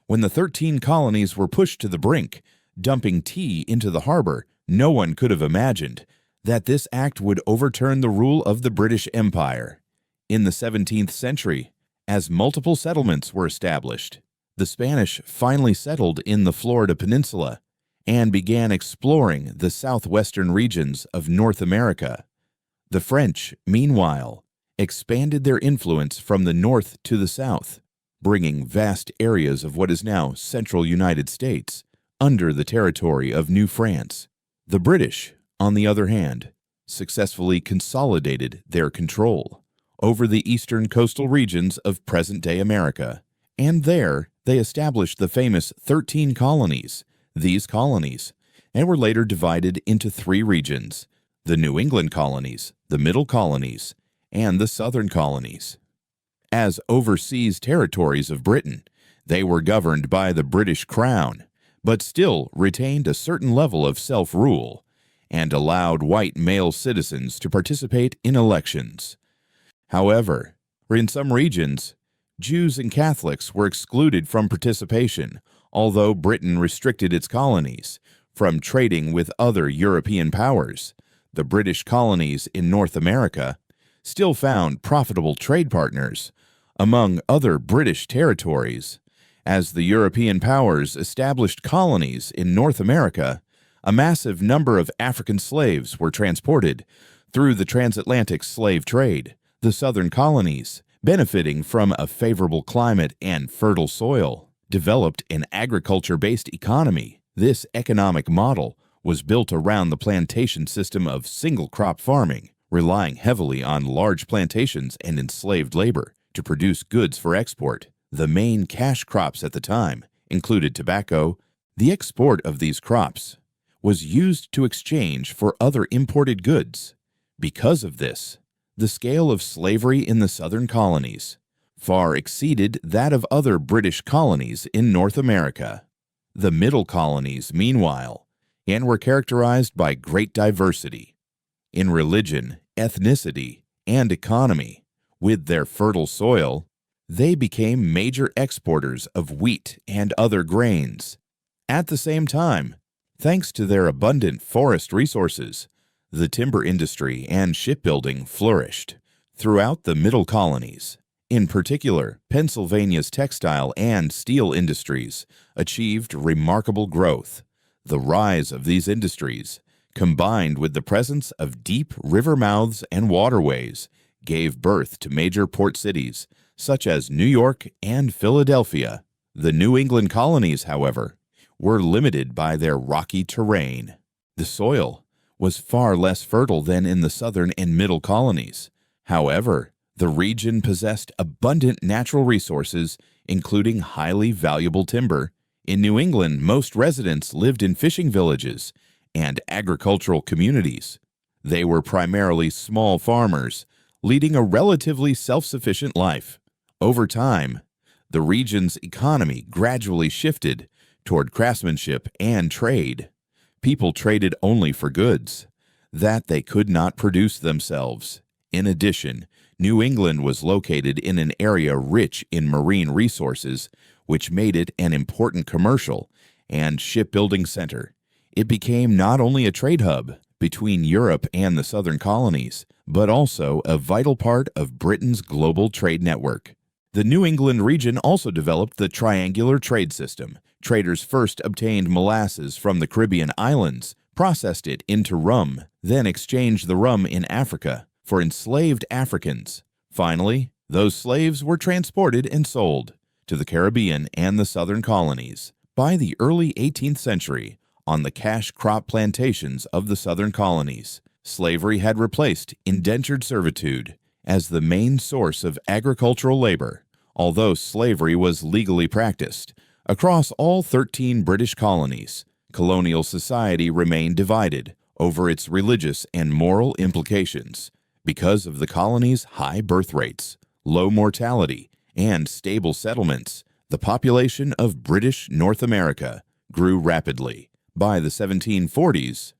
When the 13 colonies were pushed to the brink, dumping tea into the harbor, no one could have imagined that this act would overturn the rule of the British Empire. In the 17th century, as multiple settlements were established, the Spanish finally settled in the Florida Peninsula and began exploring the southwestern regions of North America. The French, meanwhile, expanded their influence from the north to the south, bringing vast areas of what is now central United States under the territory of New France. The British, on the other hand, successfully consolidated their control over the eastern coastal regions of present-day America, and there they established the famous 13 colonies. These colonies and were later divided into 3 regions: the New England colonies, the Middle colonies, and the Southern colonies. As overseas territories of Britain, they were governed by the British Crown, but still retained a certain level of self-rule and allowed white male citizens to participate in elections. However, in some regions, Jews and Catholics were excluded from participation, although Britain restricted its colonies from trading with other European powers. The British colonies in North America still found profitable trade partners among other British territories. As the European powers established colonies in North America, a massive number of African slaves were transported through the transatlantic slave trade. The southern colonies, benefiting from a favorable climate and fertile soil, developed an agriculture-based economy. This economic model was built around the plantation system of single-crop farming, relying heavily on large plantations and enslaved labor to produce goods for export. The main cash crops at the time included tobacco. The export of these crops was used to exchange for other imported goods. Because of this, the scale of slavery in the southern colonies far exceeded that of other British colonies in North America. The middle colonies, meanwhile, were characterized by great diversity in religion, ethnicity, and economy. With their fertile soil, they became major exporters of wheat and other grains. At the same time, thanks to their abundant forest resources, the timber industry and shipbuilding flourished throughout the middle colonies. In particular, Pennsylvania's textile and steel industries achieved remarkable growth. The rise of these industries, combined with the presence of deep river mouths and waterways, gave birth to major port cities such as New York and Philadelphia. The New England colonies, however, were limited by their rocky terrain. The soil was far less fertile than in the southern and middle colonies. However, the region possessed abundant natural resources, including highly valuable timber. In New England, most residents lived in fishing villages and agricultural communities. They were primarily small farmers, leading a relatively self-sufficient life. Over time, the region's economy gradually shifted toward craftsmanship and trade. People traded only for goods that they could not produce themselves. In addition, New England was located in an area rich in marine resources, which made it an important commercial and shipbuilding center. It became not only a trade hub between Europe and the southern colonies, but also a vital part of Britain's global trade network. The New England region also developed the triangular trade system. Traders first obtained molasses from the Caribbean islands, processed it into rum, then exchanged the rum in Africa for enslaved Africans. Finally, those slaves were transported and sold to the Caribbean and the southern colonies. By the early 18th century, on the cash crop plantations of the southern colonies, slavery had replaced indentured servitude as the main source of agricultural labor. Although slavery was legally practiced across all 13 British colonies, colonial society remained divided over its religious and moral implications. Because of the colony's high birth rates, low mortality, and stable settlements, the population of British North America grew rapidly. By the 1740s,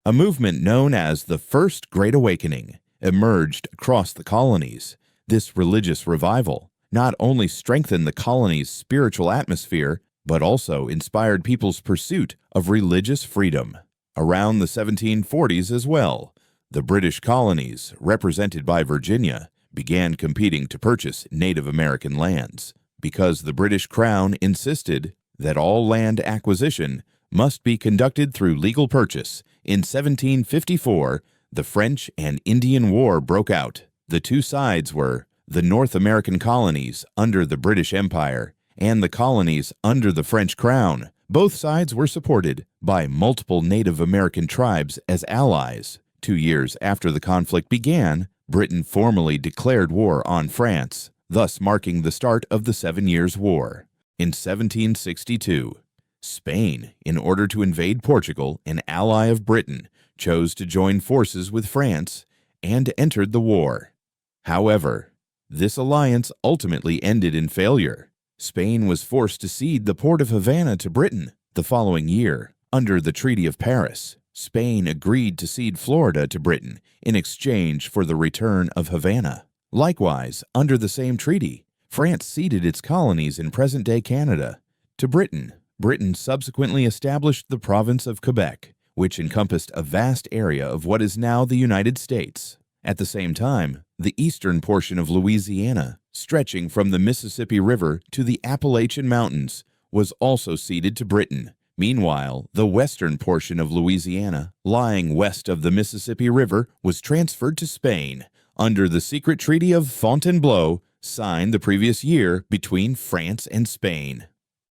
a movement known as the First Great Awakening emerged across the colonies. This religious revival not only strengthened the colony's spiritual atmosphere, but also inspired people's pursuit of religious freedom. Around the 1740s as well, the British colonies, represented by Virginia, began competing to purchase Native American lands because the British Crown insisted that all land acquisition must be conducted through legal purchase. In 1754, the French and Indian War broke out. The two sides were the North American colonies under the British Empire and the colonies under the French Crown. Both sides were supported by multiple Native American tribes as allies. 2 years after the conflict began, Britain formally declared war on France, thus marking the start of the 7 Years' War. In 1762, Spain, in order to invade Portugal, an ally of Britain, chose to join forces with France and entered the war. However, this alliance ultimately ended in failure. Spain was forced to cede the port of Havana to Britain. The following year, under the Treaty of Paris, Spain agreed to cede Florida to Britain in exchange for the return of Havana. Likewise, under the same treaty, France ceded its colonies in present-day Canada to Britain. Britain subsequently established the province of Quebec, which encompassed a vast area of what is now the United States. At the same time, the eastern portion of Louisiana, stretching from the Mississippi River to the Appalachian Mountains, was also ceded to Britain. Meanwhile, the western portion of Louisiana, lying west of the Mississippi River, was transferred to Spain under the secret Treaty of Fontainebleau, signed the previous year between France and Spain.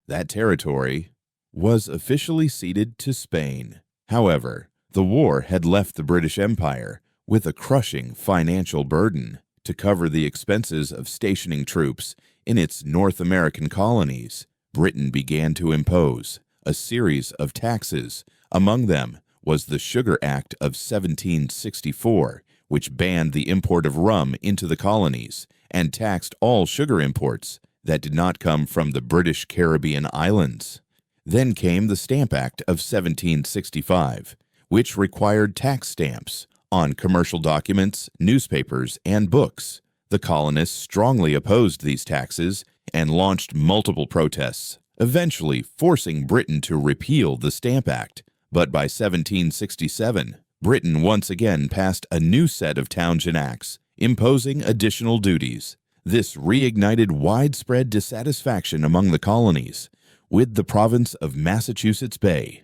That territory was officially ceded to Spain. However, the war had left the British Empire with a crushing financial burden. To cover the expenses of stationing troops in its North American colonies, Britain began to impose a series of taxes. Among them was the Sugar Act of 1764, which banned the import of rum into the colonies and taxed all sugar imports that did not come from the British Caribbean islands. Then came the Stamp Act of 1765, which required tax stamps on commercial documents, newspapers, and books. The colonists strongly opposed these taxes and launched multiple protests, eventually forcing Britain to repeal the Stamp Act. But by 1767, Britain once again passed a new set of Townshend Acts, imposing additional duties. This reignited widespread dissatisfaction among the colonies, with the province of Massachusetts Bay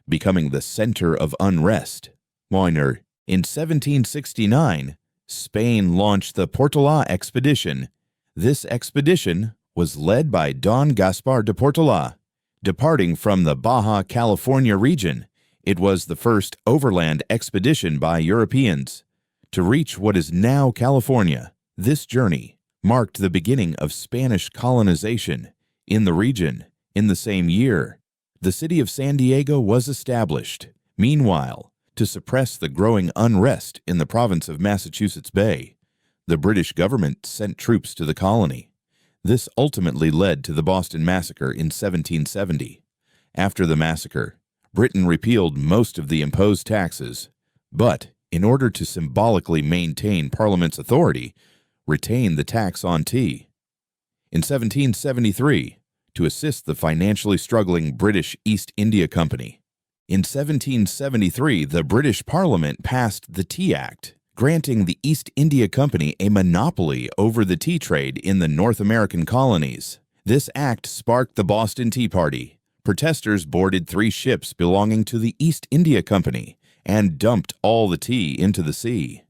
becoming the center of unrest. In 1769, Spain launched the Portola expedition. This expedition was led by Don Gaspar de Portola. Departing from the Baja California region, it was the first overland expedition by Europeans to reach what is now California. This journey marked the beginning of Spanish colonization in the region. In the same year, the city of San Diego was established. Meanwhile, to suppress the growing unrest in the province of Massachusetts Bay, the British government sent troops to the colony. This ultimately led to the Boston Massacre in 1770. After the massacre, Britain repealed most of the imposed taxes, but in order to symbolically maintain Parliament's authority, retained the tax on tea. In 1773, to assist the financially struggling British East India Company. In 1773, the British Parliament passed the Tea Act, granting the East India Company a monopoly over the tea trade in the North American colonies. This act sparked the Boston Tea Party. Protesters boarded 3 ships belonging to the East India Company and dumped all the tea into the sea.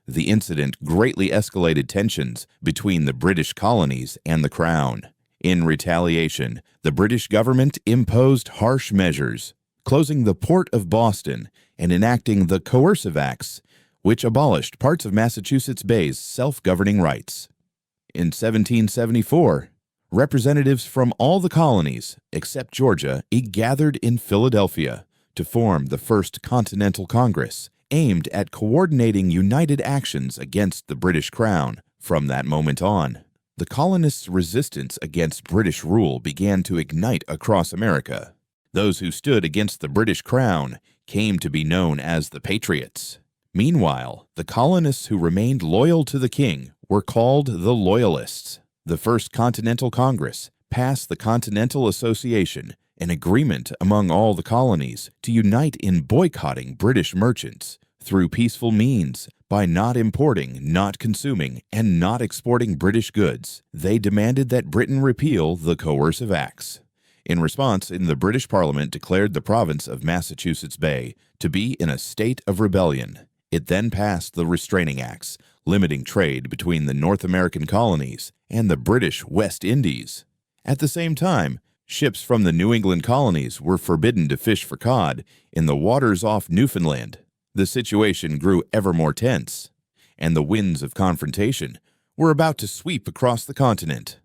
The incident greatly escalated tensions between the British colonies and the Crown. In retaliation, the British government imposed harsh measures, closing the port of Boston and enacting the Coercive Acts, which abolished parts of Massachusetts Bay's self-governing rights. In 1774, representatives from all the colonies, except Georgia, gathered in Philadelphia to form the First Continental Congress, aimed at coordinating united actions against the British Crown. From that moment on, the colonists' resistance against British rule began to ignite across America. Those who stood against the British Crown came to be known as the Patriots. Meanwhile, the colonists who remained loyal to the king were called the Loyalists. The First Continental Congress passed the Continental Association, an agreement among all the colonies to unite in boycotting British merchants through peaceful means by not importing, not consuming, and not exporting British goods. They demanded that Britain repeal the coercive acts. In response, the British Parliament declared the province of Massachusetts Bay to be in a state of rebellion. It then passed the Restraining Acts, limiting trade between the North American colonies and the British West Indies. At the same time, ships from the New England colonies were forbidden to fish for cod in the waters off Newfoundland. The situation grew ever more tense, and the winds of confrontation were about to sweep across the continent.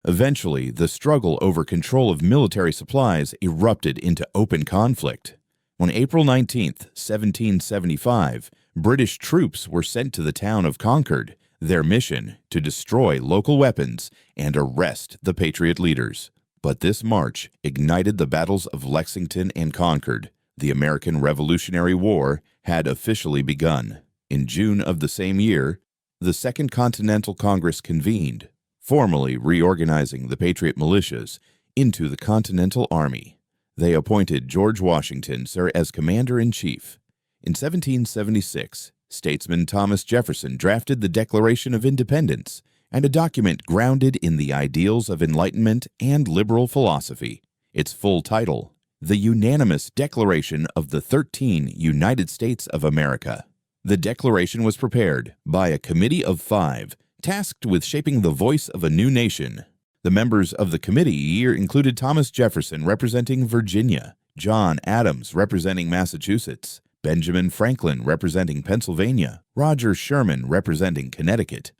Eventually, the struggle over control of military supplies erupted into open conflict. On April 19, 1775, British troops were sent to the town of Concord, their mission to destroy local weapons and arrest the Patriot leaders. But this march ignited the battles of Lexington and Concord. The American Revolutionary War had officially begun. In June of the same year, the Second Continental Congress convened, formally reorganizing the Patriot militias into the Continental Army. They appointed George Washington as commander-in-chief. In 1776, statesman Thomas Jefferson drafted the Declaration of Independence, and a document grounded in the ideals of Enlightenment and liberal philosophy. Its full title, The Unanimous Declaration of the 13 United States of America. The Declaration was prepared by a committee of 5, tasked with shaping the voice of a new nation. The members of the committee included Thomas Jefferson representing Virginia, John Adams representing Massachusetts, Benjamin Franklin representing Pennsylvania, Roger Sherman representing Connecticut,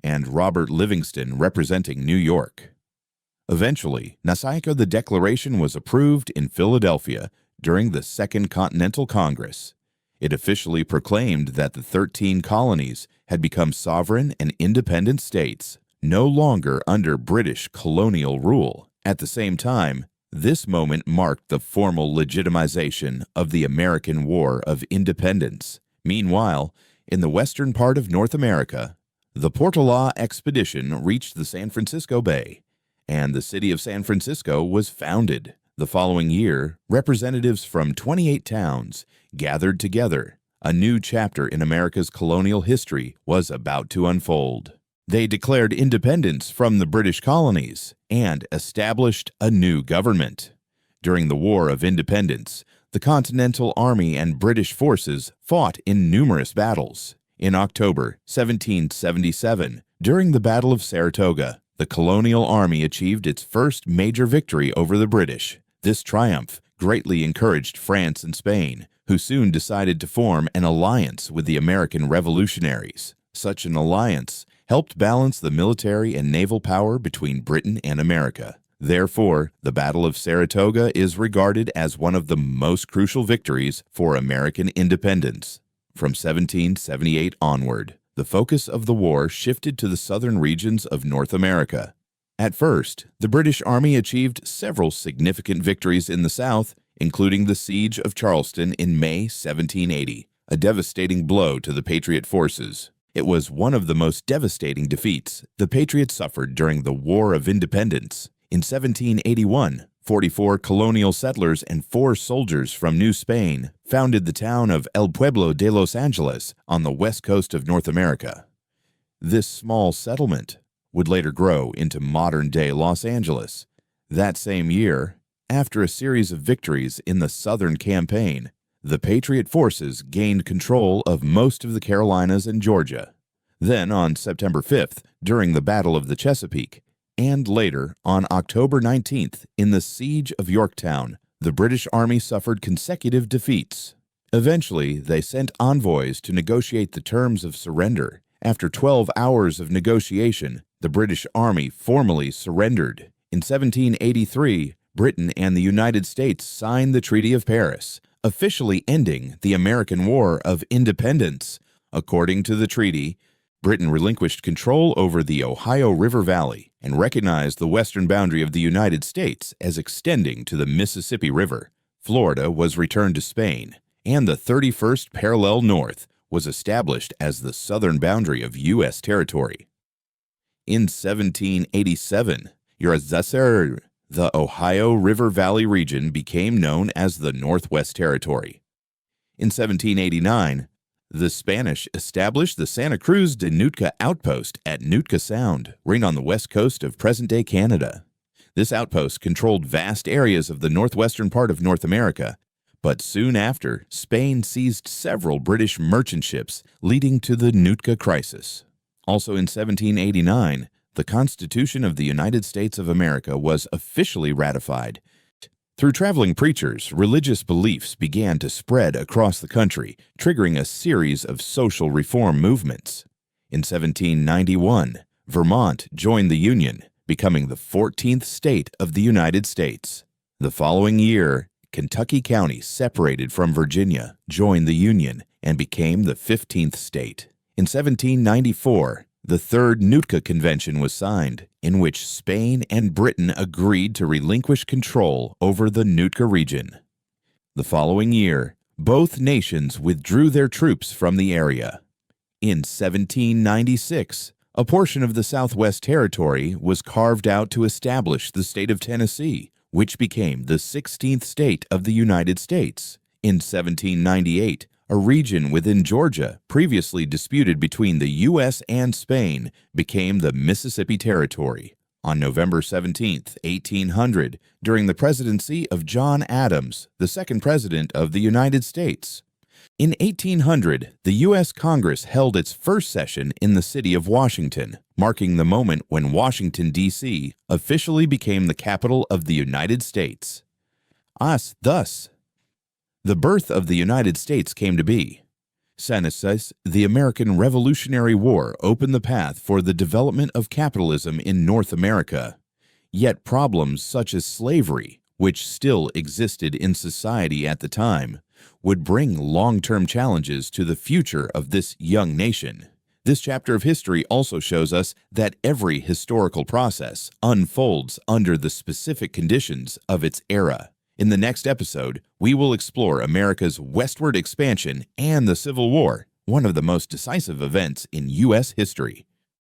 and Robert Livingston representing New York. Eventually, the Declaration was approved in Philadelphia during the Second Continental Congress. It officially proclaimed that the 13 colonies had become sovereign and independent states, no longer under British colonial rule. At the same time, this moment marked the formal legitimization of the American War of Independence. Meanwhile, in the western part of North America, the Portola expedition reached the San Francisco Bay, and the city of San Francisco was founded. The following year, representatives from 28 towns gathered together. A new chapter in America's colonial history was about to unfold. They declared independence from the British colonies and established a new government. During the War of Independence, the Continental Army and British forces fought in numerous battles. In October 1777, during the Battle of Saratoga, the colonial army achieved its first major victory over the British. This triumph greatly encouraged France and Spain, who soon decided to form an alliance with the American revolutionaries. Such an alliance helped balance the military and naval power between Britain and America. Therefore, the Battle of Saratoga is regarded as one of the most crucial victories for American independence. From 1778 onward, the focus of the war shifted to the southern regions of North America. At first, the British Army achieved several significant victories in the South, including the Siege of Charleston in May 1780, a devastating blow to the Patriot forces. It was one of the most devastating defeats the Patriots suffered during the War of Independence. In 1781, 44 colonial settlers and 4 soldiers from New Spain founded the town of El Pueblo de Los Angeles on the west coast of North America. This small settlement would later grow into modern-day Los Angeles. That same year, after a series of victories in the Southern Campaign, the Patriot forces gained control of most of the Carolinas and Georgia. Then, on September 5th, during the Battle of the Chesapeake, and later, on October 19th, in the Siege of Yorktown, the British Army suffered consecutive defeats. Eventually, they sent envoys to negotiate the terms of surrender. After 12 hours of negotiation, the British Army formally surrendered. In 1783, Britain and the United States signed the Treaty of Paris, officially ending the American War of Independence. According to the treaty, Britain relinquished control over the Ohio River Valley and recognized the western boundary of the United States as extending to the Mississippi River. Florida was returned to Spain, and the 31st parallel north was established as the southern boundary of U.S. territory. In 1787, Yurazasser. The Ohio River Valley region became known as the Northwest Territory. In 1789, the Spanish established the Santa Cruz de Nootka outpost at Nootka Sound, right on the west coast of present-day Canada. This outpost controlled vast areas of the northwestern part of North America, but soon after, Spain seized several British merchant ships, leading to the Nootka Crisis. Also in 1789, the Constitution of the United States of America was officially ratified. Through traveling preachers, religious beliefs began to spread across the country, triggering a series of social reform movements. In 1791, Vermont joined the Union, becoming the 14th state of the United States. The following year, Kentucky County separated from Virginia, joined the Union, and became the 15th state. In 1794, the Third Nootka Convention was signed, in which Spain and Britain agreed to relinquish control over the Nootka region. The following year, both nations withdrew their troops from the area. In 1796, a portion of the Southwest Territory was carved out to establish the state of Tennessee, which became the 16th state of the United States. In 1798, a region within Georgia, previously disputed between the U.S. and Spain, became the Mississippi Territory. On November 17, 1800, during the presidency of John Adams, the second president of the United States. In 1800, the U.S. Congress held its first session in the city of Washington, marking the moment when Washington, D.C. officially became the capital of the United States. Thus, the birth of the United States came to be. Senescence, the American Revolutionary War opened the path for the development of capitalism in North America. Yet problems such as slavery, which still existed in society at the time, would bring long-term challenges to the future of this young nation. This chapter of history also shows us that every historical process unfolds under the specific conditions of its era. In the next episode, we will explore America's westward expansion and the Civil War, one of the most decisive events in U.S. history.